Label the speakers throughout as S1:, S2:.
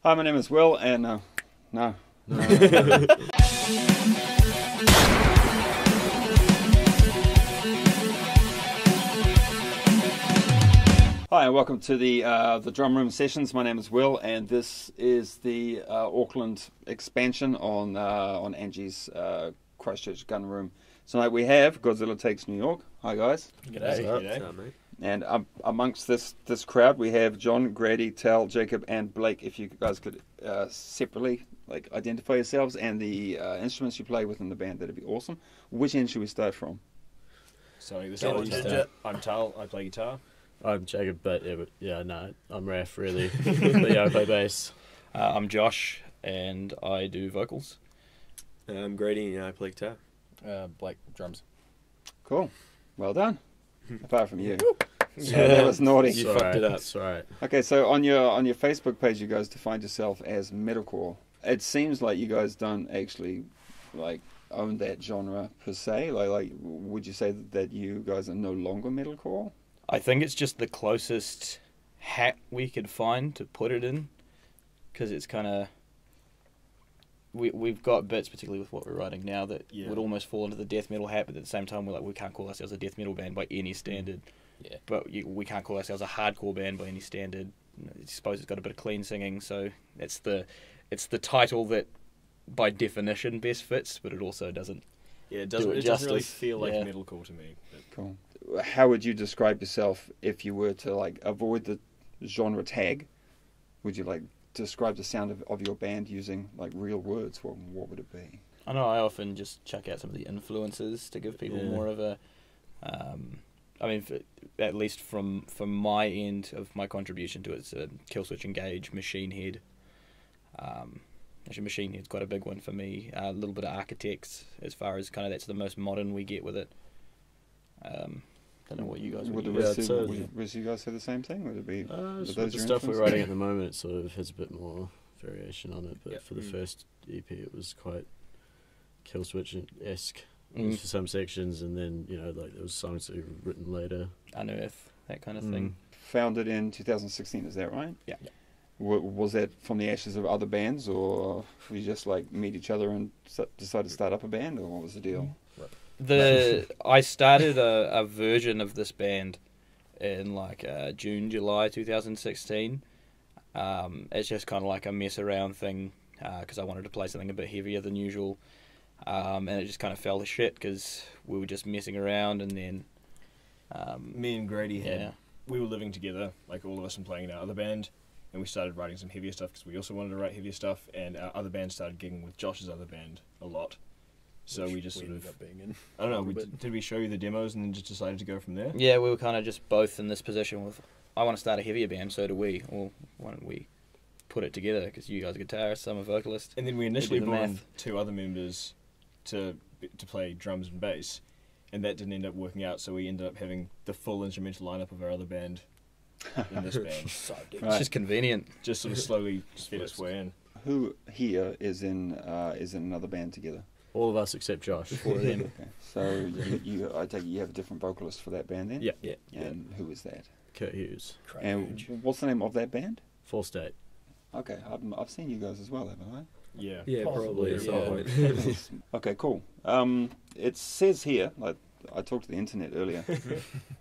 S1: Hi, my name is Will, and no. Hi, and welcome to the drum room sessions. My name is Will, and this is the Auckland expansion on Angie's Christchurch Gunroom. Tonight we have Godzilla Takes New York. Hi guys.
S2: G'day.
S3: What's up, mate?
S1: And amongst this crowd, we have John, Grady, Tal, Jacob, and Blake. If you guys could separately identify yourselves and the instruments you play within the band, that'd be awesome. Which end should we start from?
S2: So I'm Tal. I play guitar.
S3: I'm Jacob, but I'm Raph, really. But yeah, I play bass.
S4: I'm Josh, and I do vocals.
S5: I'm Grady, and I play guitar.
S4: Blake, drums.
S1: Cool. Well done. Apart from you. That was naughty.
S5: You fucked it up.
S3: That's right.
S1: Okay, so on your Facebook page, you guys defined yourself as metalcore. It seems like you guys don't actually own that genre per se. Like, would you say that you guys are no longer metalcore?
S4: I think it's just the closest hat we could find to put it in, because it's kind of... We've got bits, particularly with what we're writing now, that would almost fall into the death metal hat, but at the same time, we can't call ourselves a death metal band by any standard.
S5: Yeah.
S4: But we can't call ourselves a hardcore band by any standard. I suppose it's got a bit of clean singing, so it's the title that, by definition, best fits, but it also doesn't.
S2: Yeah, it
S4: Do it
S2: doesn't really
S4: justice.
S2: feel like
S4: Yeah.
S2: metalcore to me. But
S1: Cool. How would you describe yourself if you were to avoid the genre tag? Would you describe the sound of your band using real words? What would it be?
S4: I know I often just chuck out some of the influences to give people more of a... at least from my end of my contribution to it, it's a Killswitch Engage, Machine Head. Actually, Machine Head's quite a big one for me. A little bit of Architects, as far as that's the most modern we get with it. Don't know what you guys
S1: Would
S4: would
S1: the
S4: use.
S1: rest of you guys say the same thing? Would it be
S3: With
S1: those
S3: the
S1: your
S3: stuff we're
S1: influences?
S3: writing at the moment, it sort of has a bit more variation on it. But
S5: Yep.
S3: for the first EP, it was quite Killswitch-esque
S4: Mm.
S3: for some sections, and then there was songs that were written later.
S4: Unearth, that kind of thing.
S1: Founded in 2016, is that right?
S4: Yeah.
S1: Was that from the ashes of other bands, or you just meet each other and decide to start up a band, or what was the deal?
S4: I started a version of this band in June, July 2016. It's just kind of a mess around thing, because I wanted to play something a bit heavier than usual, and it just kind of fell to shit because we were just messing around, and then
S2: me and Grady we were living together, all of us, and playing in our other band, and we started writing some heavier stuff because we also wanted to write heavier stuff, and our other band started gigging with Josh's other band a lot. So we just
S5: ended up being in.
S2: I don't know, did we show you the demos and then just decided to go from there?
S4: Yeah, we were kind of just both in this position with, I want to start a heavier band, so do we. Well, why don't we put it together, because you guys are guitarists, I'm a vocalist.
S2: And then we initially
S4: do the
S2: brought in
S4: math.
S2: 2 other members to play drums and bass, and that didn't end up working out, so we ended up having the full instrumental lineup of our other band in this band.
S4: It's just convenient.
S2: Just sort of slowly fit its way in.
S1: Who here is in another band together?
S3: All of us except Josh.
S4: 4 of them.
S1: Okay. So I take it you have a different vocalist for that band then?
S3: Yeah.
S1: And who is that?
S3: Kurt Hughes.
S1: And what's the name of that band?
S3: Full State.
S1: Okay, I've seen you guys as well, haven't I?
S2: Yeah.
S5: Yeah, probably.
S3: Yeah.
S1: Okay, cool. It says here, I talked to the internet earlier,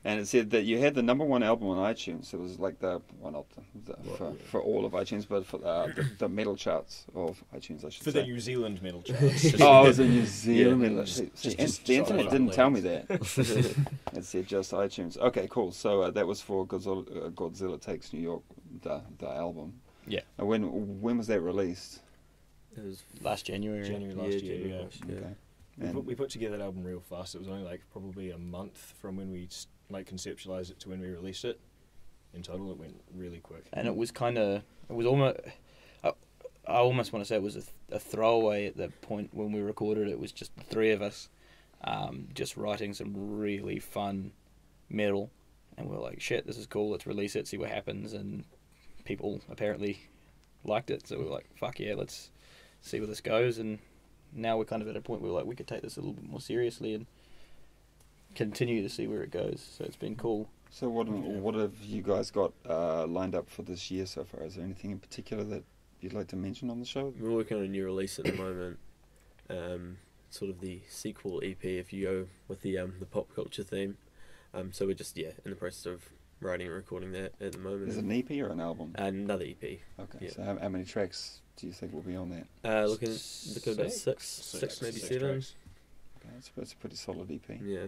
S1: and it said that you had the #1 album on iTunes. It was for all of iTunes, but for the metal charts of iTunes, I should
S2: For
S1: say.
S2: the New Zealand metal charts.
S1: Oh, it was a New Zealand metal.
S2: just
S1: The internet didn't tell me that.
S2: that.
S1: It said just iTunes. Okay, cool. So that was for Godzilla Takes New York, the album.
S4: Yeah.
S1: When was that released?
S5: It was
S4: Last January.
S2: January last year,
S5: January
S2: yeah.
S5: last year.
S1: Okay.
S2: We put together that album real fast. It was only probably a month from when we conceptualized it to when we released it. In total, it went really quick.
S4: And it was almost, I almost want to say it was a throwaway at the point when we recorded it. It was just the 3 of us, just writing some really fun metal, and we're like, shit, this is cool, let's release it, see what happens, and people apparently liked it, so we were like, fuck yeah, let's see where this goes, and now we're kind of at a point where we could take this a little bit more seriously and continue to see where it goes, so it's been cool.
S1: So what have you guys got lined up for this year so far? Is there anything in particular that you'd like to mention on the show?
S5: We're working on a new release at the moment. Sort of the sequel EP, if you go with the pop culture theme. So we're just in the process of writing and recording that at the moment.
S1: Is it an EP or an album?
S5: Another EP.
S1: Okay.
S5: Yeah.
S1: So how many tracks do you think will be on that?
S5: Looking at about six, maybe seven.
S2: tracks.
S1: Okay, it's a pretty solid EP.
S5: Yeah.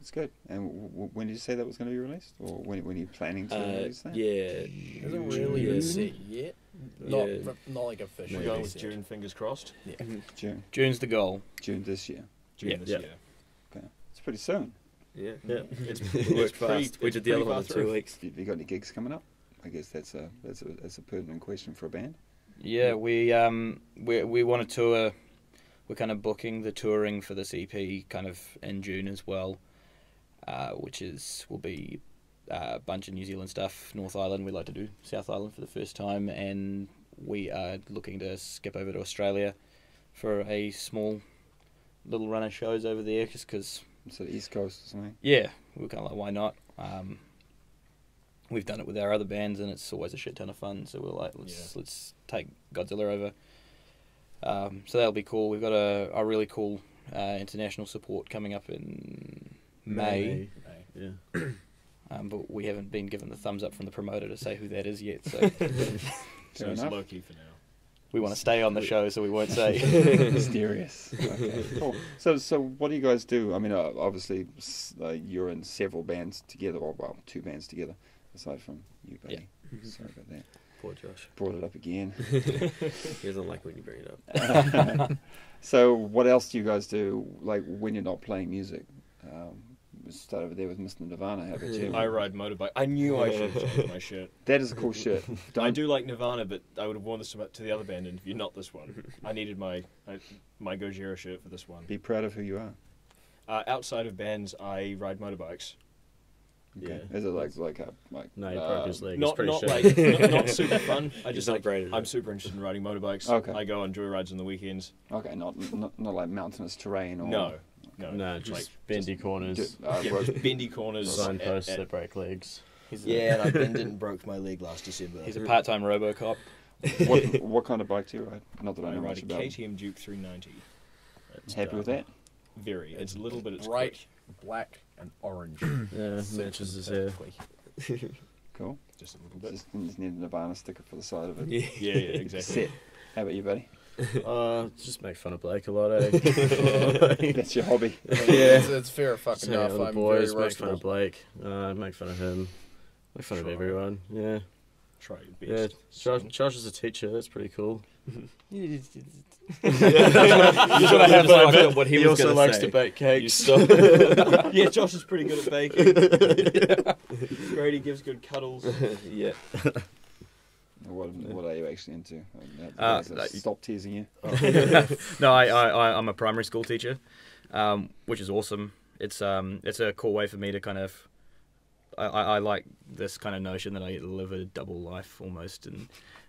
S1: It's good. And when did you say that was going to be released, or when are you planning to release that?
S5: Yeah.
S6: Hasn't really been set yet. Not like official.
S2: We're going with June, fingers crossed.
S6: Yeah.
S1: June.
S4: June's the goal.
S1: June this year.
S2: June this year.
S1: Okay. It's pretty soon.
S5: Yeah.
S2: It's
S5: We worked fast. We did the other one in 2 weeks.
S1: Have you got any gigs coming up? I guess that's a pertinent question for a band.
S4: Yeah, we want to tour. We're kind of booking the touring for this EP kind of in June as well, which will be a bunch of New Zealand stuff. North Island, we'd like to do South Island for the first time, and we are looking to skip over to Australia for a small little run of shows over there, just because.
S1: So the East Coast or something?
S4: Yeah, we were kind of like, why not? We've done it with our other bands, and it's always a shit ton of fun. So we're like, let's take Godzilla over. So that'll be cool. We've got a really cool international support coming up in May.
S3: Yeah.
S4: But we haven't been given the thumbs up from the promoter to say who that is yet. So
S2: So it's
S1: enough.
S2: low key for now.
S4: we want to stay on the show, so we won't say.
S1: Mysterious. Okay, cool. So what do you guys do? I mean, obviously, you're in several bands together, or well, 2 bands together, aside from you, buddy.
S4: Yeah.
S1: Sorry about that.
S5: Poor Josh.
S1: Brought it up again.
S5: He doesn't like when you bring it up.
S1: So what else do you guys do, like, when you're not playing music? We'll start over there with Mr. Nirvana. How about you?
S2: I ride motorbike. I knew I should have changed my shirt.
S1: That is a cool shirt.
S2: I do like Nirvana, but I would have worn this to the other band interview, not this one. I needed my Gojira shirt for this one.
S1: Be proud of who you are.
S2: Outside of bands, I ride motorbikes.
S1: Okay.
S3: Yeah.
S1: Is it like
S3: No, he broke his leg.
S2: Not
S3: It's pretty
S2: not
S3: shit.
S2: like not super fun. I
S5: He's
S2: just
S5: not
S2: like
S5: braided
S2: I'm
S5: it.
S2: super interested in riding motorbikes.
S1: Okay.
S2: I go on joyrides on the weekends.
S1: okay, not like mountainous terrain or
S2: No,
S3: No, just
S2: like,
S3: bendy corners,
S2: yeah,
S1: road-
S2: just bendy corners.
S3: signposts
S2: and-
S3: that break legs.
S6: Yeah, and I bended and broke my leg last December.
S4: He's a part-time RoboCop.
S1: what kind of bike do you ride? Not that I
S2: I
S1: know
S2: ride
S1: much
S2: a
S1: about.
S2: KTM Duke 390.
S1: Happy with that?
S2: Very. It's a little bit. It's
S6: bright,
S2: quick.
S6: black, and orange.
S3: Yeah,
S6: Suits
S3: matches
S6: him
S3: his hair.
S6: perfectly.
S1: Cool.
S2: Just a little bit.
S1: Just need a Nirvana sticker for the side of it.
S2: Yeah, exactly.
S1: Set. How about you, buddy?
S3: Just make fun of Blake a lot, eh?
S1: That's your hobby.
S6: It's fair
S3: Just
S6: fucking
S3: hang out
S6: enough.
S3: with the
S6: I'm
S3: boys,
S6: very
S3: make fun of
S6: roastable.
S3: Blake, make fun of him, make fun of
S2: Try.
S3: everyone. Yeah,
S2: Try your best.
S3: yeah. Josh is a teacher. That's pretty cool.
S4: You're
S3: gonna have like
S4: what
S3: he
S4: was
S3: also
S4: gonna
S3: likes
S4: say.
S3: to bake cakes.
S2: Yeah, Josh is pretty good at baking. Grady gives good cuddles.
S5: Yeah.
S1: What are you actually into? Stop teasing you.
S4: No, I'm a primary school teacher, which is awesome. It's a cool way for me to kind of. I like this kind of notion that I get to live a double life almost, and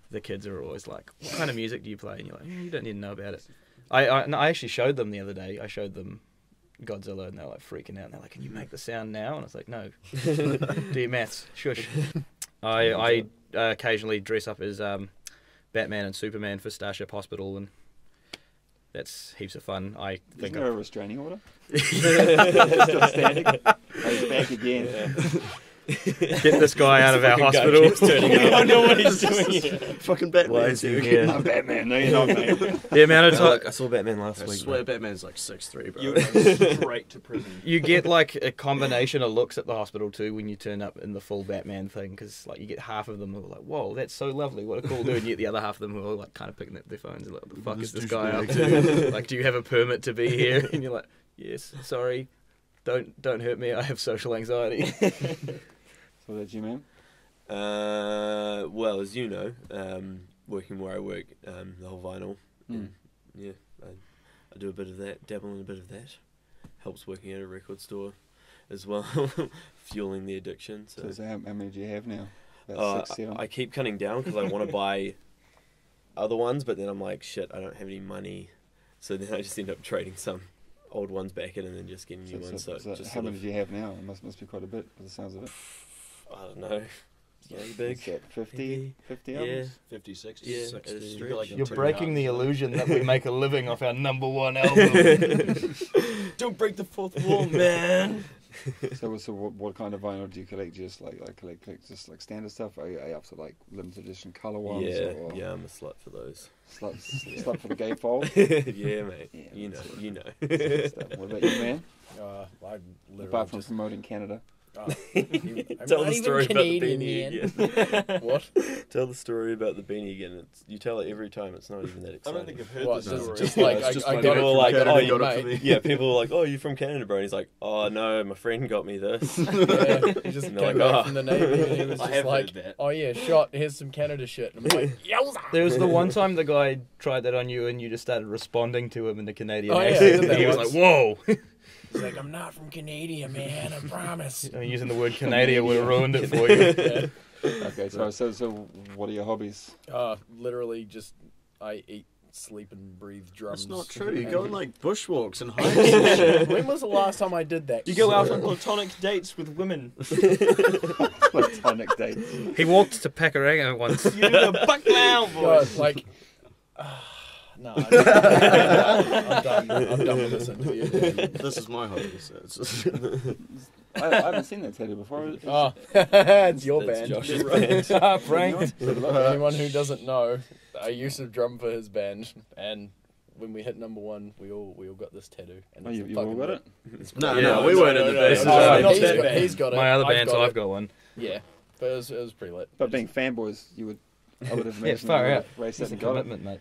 S4: the kids are always like, "What kind of music do you play?" And you're like, "You don't need to know about it." I actually showed them the other day. I showed them Godzilla, and they're like freaking out. And they're like, "Can you make the sound now?" And I was like, "No, do your maths, shush." I occasionally dress up as Batman and Superman for Starship Hospital, and that's heaps of fun. I
S1: Isn't
S4: think
S1: there a restraining order? Still standing? Oh, he's back again.
S4: get this guy out of our hospital.
S2: I don't know what he's doing here.
S5: Fucking Batman.
S3: Why is he here?
S1: I'm Batman. No, you're not, mate.
S4: The amount of time
S5: I saw Batman last
S3: I
S5: week.
S3: swear Batman's like 6'3", bro.
S2: You went straight to prison.
S4: you get like a combination of looks at the hospital too when you turn up in the full Batman thing, because like you get half of them who are like, "Whoa, that's so lovely, what a cool dude," and you get the other half of them who are like kind of picking up their phones and like, "What the fuck is this guy up to? Like, do you have a permit to be here?" And you're like, "Yes, sorry, don't hurt me. I have social anxiety."
S1: So that's you, man?
S5: Well, as you know, working where I work, the whole vinyl.
S1: Mm.
S5: Yeah, I do a bit of that, dabble in a bit of that. Helps working at a record store as well, fueling the addiction.
S1: So how many do you have now? About 6, 7?
S5: I keep cutting down because I want to buy other ones, but then I'm like, shit, I don't have any money. So then I just end up trading some old ones back in and then just getting new ones. So
S1: So
S5: just
S1: how
S5: sort
S1: many
S5: of,
S1: do you have now? It must be quite a bit, by the sounds of it.
S5: I don't know, Yeah, big.
S1: What's that, 50
S5: Yeah.
S1: albums?
S2: 50, 60,
S5: Yeah,
S2: 60.
S5: it's
S2: You've got like
S4: You're
S2: two
S4: breaking the
S2: halves.
S4: illusion that we make a living off our #1 album.
S2: Don't break the fourth wall, man.
S1: So what kind of vinyl do you collect? Just collect just like standard stuff? Are you up to like limited edition color ones?
S5: Yeah,
S1: or
S5: yeah, I'm a slut for those.
S1: slut for the gatefold?
S5: Yeah, mate.
S1: Yeah,
S5: you know,
S1: that's
S5: you know.
S1: Stuff. What about you, man?
S6: I literally
S1: Apart from
S6: just.
S1: promoting Canada.
S6: I'm
S5: Tell
S6: not
S5: the
S6: even
S5: story about the
S6: Canadian,
S5: beanie
S6: man.
S5: again.
S6: What?
S5: Tell the story about the beanie again. You tell it every time. It's not even that
S2: I
S5: exciting.
S2: don't think I've heard
S6: What,
S2: the story.
S6: just like,
S2: It's just
S6: I
S2: like
S6: got it
S5: people
S6: from
S5: are like,
S6: Canada,
S5: oh,
S6: you
S5: you
S6: got it
S5: mate. Yeah, people are like, oh, you're from Canada, bro. And he's like, oh, no, my friend got me this.
S6: Yeah, he just
S5: And
S6: came
S5: they're like,
S6: back
S5: "Oh."
S6: from the Navy and he was
S2: I
S6: just
S2: have
S6: like,
S2: heard that.
S6: oh yeah, shot, here's some Canada shit. And I'm like, yowza!
S4: There was the one time the guy tried that on you and you just started responding to him in the Canadian
S6: Oh, yeah, I
S4: accent.
S6: did that
S4: He was
S6: once.
S4: like, whoa!
S6: He's like, I'm not from Canada, man, I promise.
S4: I mean, using the word Canada would have ruined it for you.
S6: Yeah.
S1: Okay, so what are your hobbies?
S6: Literally just, I eat, sleep, and breathe drums.
S3: That's not true. You go on
S6: And-
S3: like bushwalks and hikes and shit.
S6: When was the last time I did that?
S2: You go out on platonic dates with women.
S1: Platonic dates.
S4: He walked to Pakuranga once.
S2: You do the buck now,
S6: God,
S2: boys.
S6: like, no, I'm done. I'm done with this interview.
S3: This is my hobby. So it's
S1: I haven't seen that tattoo before.
S6: Oh, it's your
S5: That's
S6: band.
S5: Josh's band.
S6: Pranked. For anyone who doesn't know, I used to drum for his band, and when we hit #1, we all got this tattoo. And
S1: Oh,
S6: it's
S1: you've
S6: a
S1: all
S6: fucking
S1: got it?
S3: no,
S2: Yeah,
S3: we weren't in the
S2: no,
S3: best.
S2: no,
S6: Oh,
S2: no,
S6: no,
S2: not
S6: he's
S2: that
S6: got,
S2: band.
S6: he's got it.
S4: My other
S6: I've
S4: band,
S6: got
S4: so
S6: it.
S4: I've got one.
S6: Yeah, but it was pretty lit.
S1: But being fanboys, I would have
S4: Yeah,
S1: imagined
S4: far
S1: you would
S4: out.
S1: have raced
S4: It's
S1: out
S4: a
S1: and got it.
S4: commitment, mate.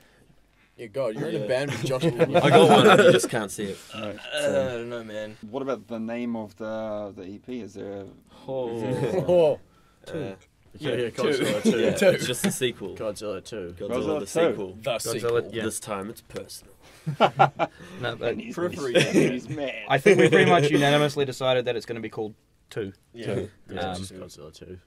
S6: Yeah, God, you're in a
S2: Yeah.
S6: band with Josh.
S5: I got one. You just can't see it.
S1: Right,
S2: I
S1: so
S2: don't know, man.
S1: what about the name of the EP? Is there a...
S6: Oh,
S5: Uh,
S3: Yeah, Godzilla 2.
S5: yeah,
S6: Two.
S5: it's just the sequel.
S3: Godzilla 2.
S5: Godzilla,
S1: Godzilla
S5: the
S1: 2.
S5: sequel.
S6: the sequel.
S4: Godzilla, yeah.
S5: This time it's personal.
S4: No, but
S1: He's
S2: Periphery.
S1: he's mad.
S4: I think we pretty much unanimously decided that it's going to be called 2.
S2: Yeah.
S3: Yeah,
S4: Um,
S3: it's just Godzilla 2.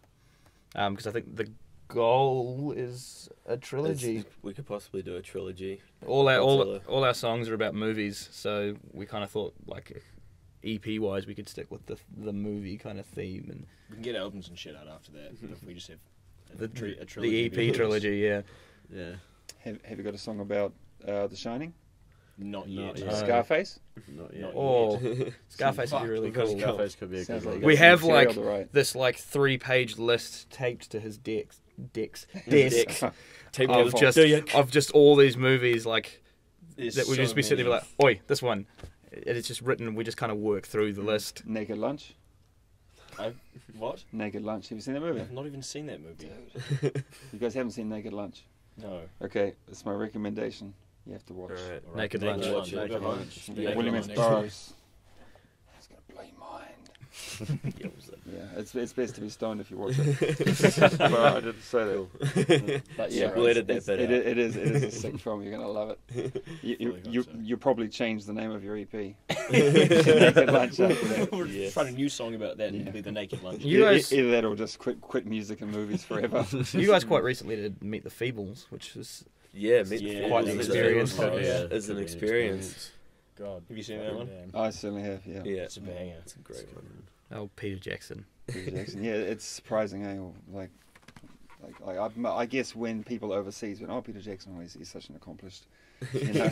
S4: Because I think the goal is a trilogy.
S5: We could possibly do a trilogy.
S4: All
S5: Godzilla.
S4: our songs are about movies, so we kind of thought, like, EP wise, we could stick with the movie kind of theme and
S2: We can get albums and shit out after that. If we just have
S4: the
S2: a trilogy.
S4: the EP trilogy. Yeah,
S3: Yeah.
S1: Have you got a song about The Shining?
S2: Not
S3: Not
S2: yet.
S3: yet.
S1: Scarface?
S3: Not yet.
S4: or Scarface would be really
S3: Because
S4: cool.
S3: Scarface could be a
S1: Sounds
S3: good
S1: like
S3: one.
S1: you
S4: We
S1: got some
S4: have,
S1: material
S4: like,
S1: to write.
S4: This like 3-page list taped to his desk
S5: Tape
S4: of just all these movies like
S2: There's
S4: that would
S2: so
S4: just be sitting
S2: many.
S4: there like, oi, this one. And it's just written. We just kind of work through the list.
S1: Naked Lunch?
S2: What?
S1: Naked Lunch. Have you seen that movie?
S2: I've not even seen that movie.
S1: You guys haven't seen Naked Lunch?
S2: No.
S1: Okay, it's my recommendation. You have to watch.
S5: Alright.
S2: Alright,
S4: Naked
S2: Naked
S4: Lunch.
S2: Lunch.
S3: Naked
S2: Naked
S3: Lunch.
S2: Lunch.
S1: Yeah,
S6: Naked
S1: William
S6: Lunch.
S1: S. Burroughs. It's gonna blow your mind.
S5: Yeah,
S1: Yeah, it's best to be stoned if you watch it. Well, I didn't say that. But yeah,
S5: We'll edit that
S1: it's-
S5: bit
S1: it,
S5: out.
S1: it is a sick film. You're gonna love it.
S2: Fully hope so.
S1: You probably changed the name of your EP. Naked Lunch after that.
S2: We're
S5: Yes.
S2: trying a new song about that.
S1: Yeah.
S2: It'll be the Naked Lunch.
S4: You guys-
S1: Either that or just quit music and movies forever.
S4: You guys quite recently did Meet the Feebles, which was
S5: Yeah,
S2: Yeah,
S4: quite the
S2: it's
S4: experience.
S2: Oh, yeah.
S5: It's an experience.
S6: God.
S2: Have you seen that one?
S6: Damn.
S1: I certainly have. Yeah.
S5: Yeah,
S2: It's a banger.
S5: it's a great one.
S4: oh Peter Jackson.
S1: Peter Jackson. Yeah, it's surprising. I guess when people overseas went, oh, Peter Jackson, oh, he's such an accomplished, you know,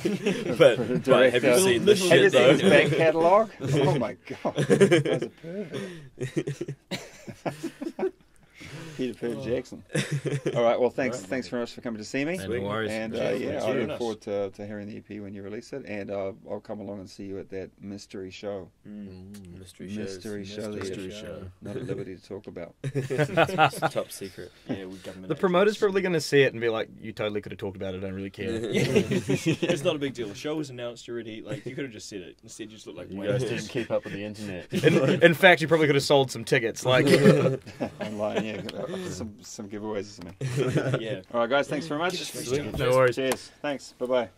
S5: But
S1: director.
S5: have you seen this
S1: Have you
S5: shit
S1: seen
S5: though?
S1: his back catalogue? Oh my god, that's a perfect. Peter Jackson. All right. Well, thanks very much for coming to see me.
S4: No worries.
S1: And
S2: Yeah,
S1: yeah,
S2: thanks
S1: I
S2: for having
S1: look
S2: us.
S1: forward to hearing the EP when you release it, and I'll come along and see you at that mystery show.
S5: Mystery shows.
S1: Mystery show that
S6: Mystery
S1: you're
S6: show.
S1: not at liberty to talk about.
S5: It's top secret.
S2: Yeah, with government.
S4: The promoter's probably going to see it and be like, "You totally could have talked about it. I don't really care."
S2: It's not a big deal. The show was announced already. Like you could have just said it. Instead, you just look like
S3: You
S2: Wayne.
S3: guys didn't keep up with the internet.
S4: In fact, you probably could have sold some tickets. Like,
S1: Online, yeah, some giveaways or something.
S2: Yeah.
S1: All right, guys, thanks very much.
S4: no worries.
S1: Cheers. Thanks. Bye bye.